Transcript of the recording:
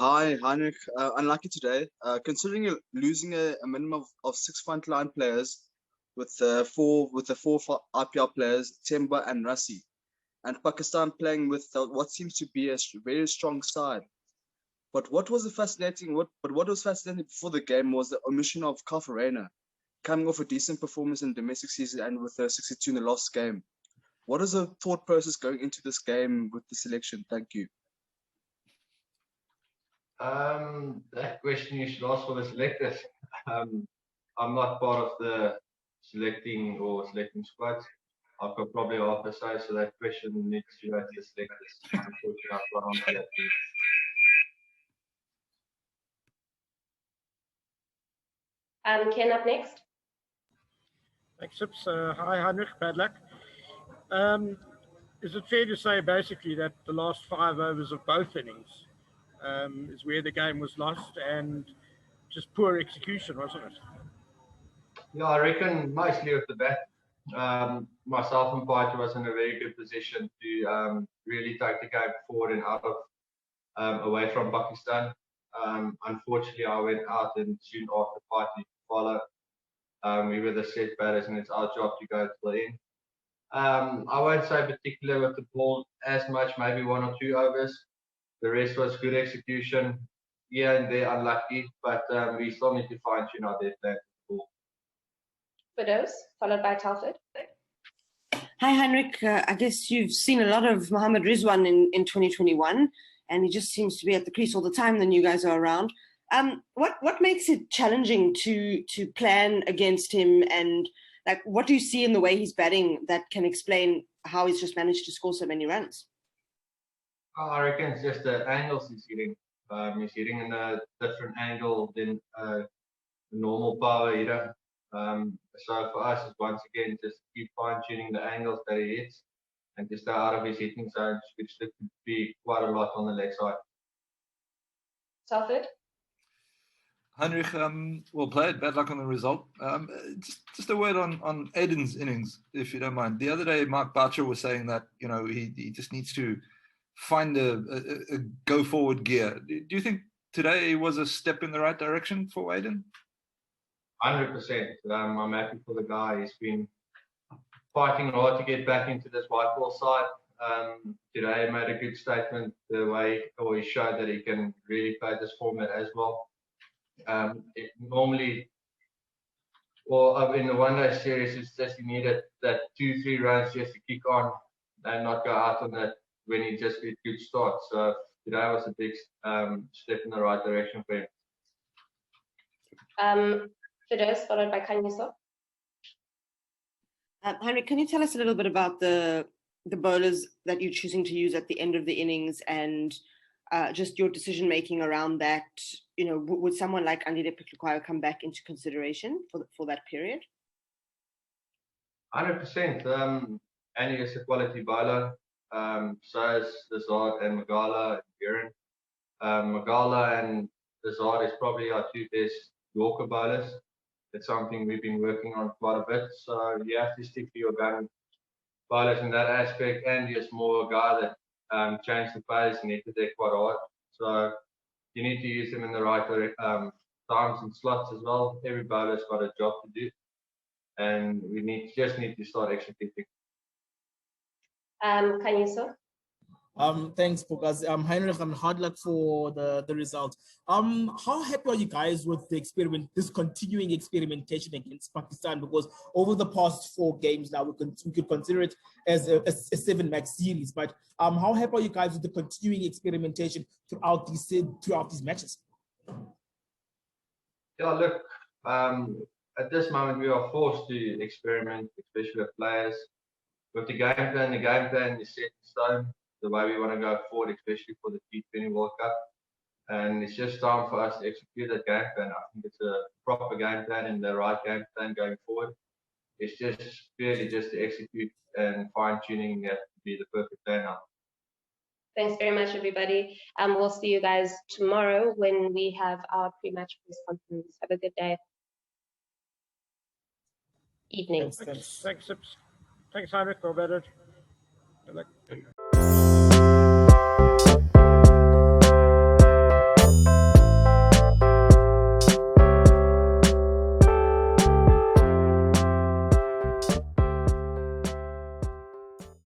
Hi, Heinrich. Unlucky today. Considering you're losing a minimum of six frontline players with the four IPL players, Temba and Rassi, and Pakistan playing with what seems to be a very strong side. But what was fascinating before the game was the omission of Kafarena, coming off a decent performance in domestic season and with a 62 in the last game. What is the thought process going into this game with the selection? Thank you. That question you should ask for the selectors. I'm not part of the selecting squads. I've got probably half a say, so that question needs to go to the selectors. Unfortunately, I've got onto that. Ken up next. Thanks, Sips. Hi, Heinrich. Bad luck. Is it fair to say basically that the last 5 overs of both innings is where the game was lost and just poor execution, wasn't it? Yeah, I reckon mostly with the bat. Myself and Patron was in a very good position to really take the game forward and out of away from Pakistan. Unfortunately, I went out and soon after Patron followed. We were the set batters and it's our job to go to the end. I won't say particular with the ball as much, maybe 1 or 2 overs. The rest was good execution. Yeah, and they're unlucky, but we still need to fine tune our dead plan. Proteas, followed by Telford. Hi, Heinrich. I guess you've seen a lot of Mohammad Rizwan in 2021, and he just seems to be at the crease all the time when you guys are around. What makes it challenging to plan against him, and like what do you see in the way he's batting that can explain how he's just managed to score so many runs? I reckon it's just the angles he's hitting. He's hitting in a different angle than a normal power hitter. So for us, it's once again just keep fine tuning the angles that he hits and just stay out of his hitting zones, which could be quite a lot on the leg side. Telford. Heinrich, well played. Bad luck on the result. Just a word on Aiden's innings, if you don't mind. The other day, Mark Boucher was saying that he just needs to find a go forward gear. Do you think today was a step in the right direction for Aiden? 100%. I'm happy for the guy. He's been fighting hard to get back into this white ball side. Today he made a good statement the way he showed that he can really play this format as well. Normally, in the one-day series, it's just you needed that 2-3 runs just to kick on and not go out on that when he just get good starts. So today was a big step in the right direction for him. Proteas, followed by Kanyiso. Heinrich, can you tell us a little bit about the bowlers that you're choosing to use at the end of the innings and just your decision making around that? Would someone like Andile Pitlukwayo come back into consideration for that period? 100%. Andy is a quality bowler. So is Lazard and Magala and Buren. Magala and Lazard is probably our 2 best Yorker bowlers. It's something we've been working on quite a bit. So you have to stick to your gun bowlers in that aspect. Andy is more a guy that changed the pace and hit there quite hard. So you need to use them in the right times and slots as well. Every bowler's got a job to do, and we just need to start executing. Kanyiso. Thanks, Pukas. Heinrich, and hard luck for the result. How happy are you guys with this continuing experimentation against Pakistan? Because over the past 4 games now, we could consider it as a 7-match series. But how happy are you guys with the continuing experimentation throughout these matches? Yeah, look, at this moment we are forced to experiment, especially with players. With the game plan is set in stone. The way we want to go forward, especially for the T20 World Cup. And it's just time for us to execute that game plan. I think it's a proper game plan and the right game plan going forward. It's just purely just to execute and fine-tuning that to be the perfect plan now. Thanks very much, everybody. We'll see you guys tomorrow when we have our pre-match press conference. Have a good day. Evening. Thanks, Heinrich. Well better. Good luck.